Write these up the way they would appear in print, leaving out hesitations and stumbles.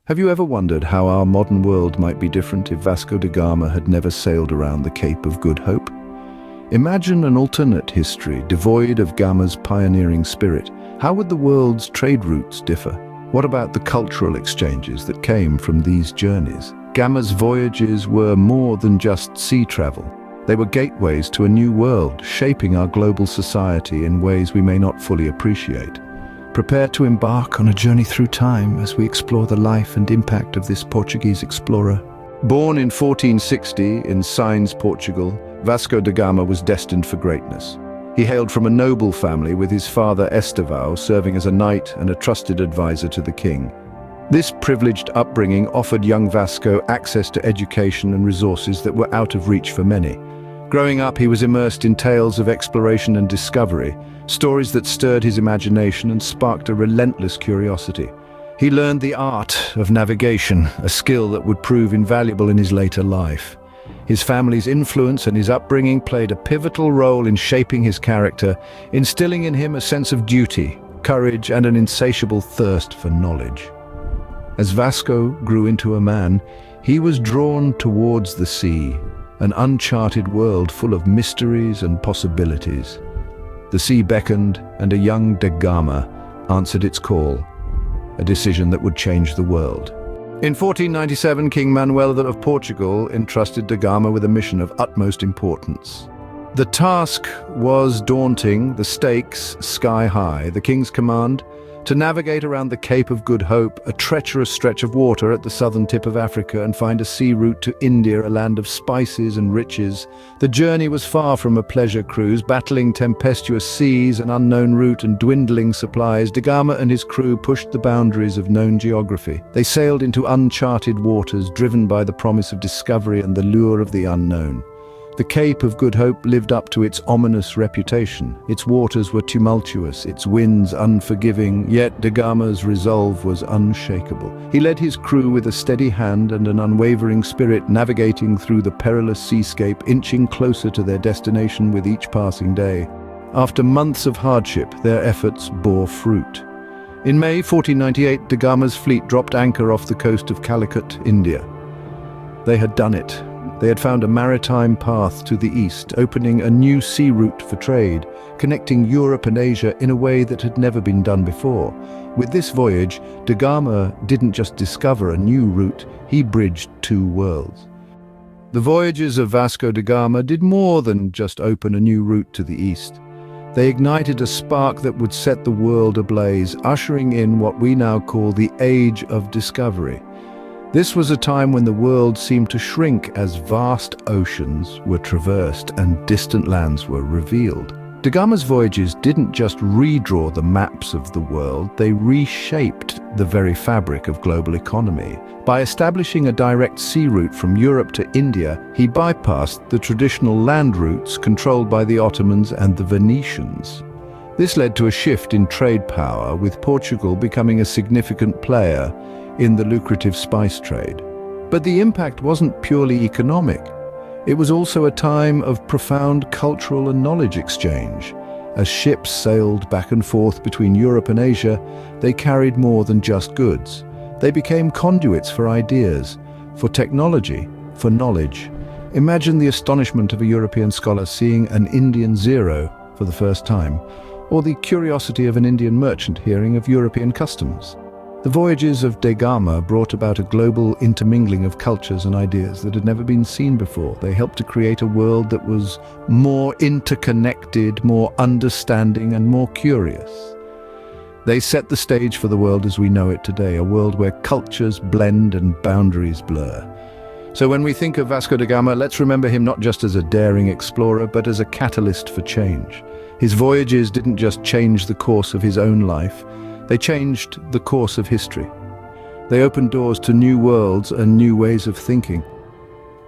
Have you ever wondered how our modern world might be different if Vasco da Gama had never sailed around the Cape of Good Hope? Imagine an alternate history devoid of Gama's pioneering spirit. How would the world's trade routes differ? What about the cultural exchanges that came from these journeys? Gama's voyages were more than just sea travel. They were gateways to a new world, shaping our global society in ways we may not fully appreciate. Prepare to embark on a journey through time as we explore the life and impact of this Portuguese explorer. Born in 1460 in Sines, Portugal, Vasco da Gama was destined for greatness. He hailed from a noble family, with his father Estevão serving as a knight and a trusted advisor to the king. This privileged upbringing offered young Vasco access to education and resources that were out of reach for many. Growing up, he was immersed in tales of exploration and discovery, stories that stirred his imagination and sparked a relentless curiosity. He learned the art of navigation, a skill that would prove invaluable in his later life. His family's influence and his upbringing played a pivotal role in shaping his character, instilling in him a sense of duty, courage, and an insatiable thirst for knowledge. As Vasco grew into a man, he was drawn towards the sea, an uncharted world full of mysteries and possibilities. The sea beckoned, and a young da Gama answered its call, a decision that would change the world. In 1497, King Manuel of Portugal entrusted da Gama with a mission of utmost importance. The task was daunting, the stakes sky high. The king's command: to navigate around the Cape of Good Hope, a treacherous stretch of water at the southern tip of Africa, and find a sea route to India, a land of spices and riches. The journey was far from a pleasure cruise. Battling tempestuous seas, an unknown route, and dwindling supplies, da Gama and his crew pushed the boundaries of known geography. They sailed into uncharted waters, driven by the promise of discovery and the lure of the unknown. The Cape of Good Hope lived up to its ominous reputation. Its waters were tumultuous, its winds unforgiving, yet da Gama's resolve was unshakable. He led his crew with a steady hand and an unwavering spirit, navigating through the perilous seascape, inching closer to their destination with each passing day. After months of hardship, their efforts bore fruit. In May 1498, da Gama's fleet dropped anchor off the coast of Calicut, India. They had done it. They had found a maritime path to the east, opening a new sea route for trade, connecting Europe and Asia in a way that had never been done before. With this voyage, da Gama didn't just discover a new route, he bridged two worlds. The voyages of Vasco da Gama did more than just open a new route to the east. They ignited a spark that would set the world ablaze, ushering in what we now call the Age of Discovery. This was a time when the world seemed to shrink as vast oceans were traversed and distant lands were revealed. Da Gama's voyages didn't just redraw the maps of the world, they reshaped the very fabric of global economy. By establishing a direct sea route from Europe to India, he bypassed the traditional land routes controlled by the Ottomans and the Venetians. This led to a shift in trade power, with Portugal becoming a significant player in the lucrative spice trade. But the impact wasn't purely economic. It was also a time of profound cultural and knowledge exchange. As ships sailed back and forth between Europe and Asia, they carried more than just goods. They became conduits for ideas, for technology, for knowledge. Imagine the astonishment of a European scholar seeing an Indian zero for the first time, or the curiosity of an Indian merchant hearing of European customs. The voyages of da Gama brought about a global intermingling of cultures and ideas that had never been seen before. They helped to create a world that was more interconnected, more understanding, and more curious. They set the stage for the world as we know it today, a world where cultures blend and boundaries blur. So when we think of Vasco da Gama, let's remember him not just as a daring explorer, but as a catalyst for change. His voyages didn't just change the course of his own life, they changed the course of history. They opened doors to new worlds and new ways of thinking.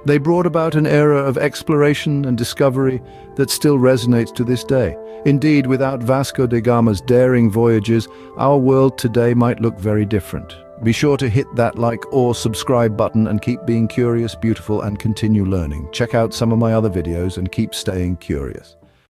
They brought about an era of exploration and discovery that still resonates to this day. Indeed, without Vasco da Gama's daring voyages, our world today might look very different. Be sure to hit that like or subscribe button and keep being curious, beautiful, and continue learning. Check out some of my other videos and keep staying curious.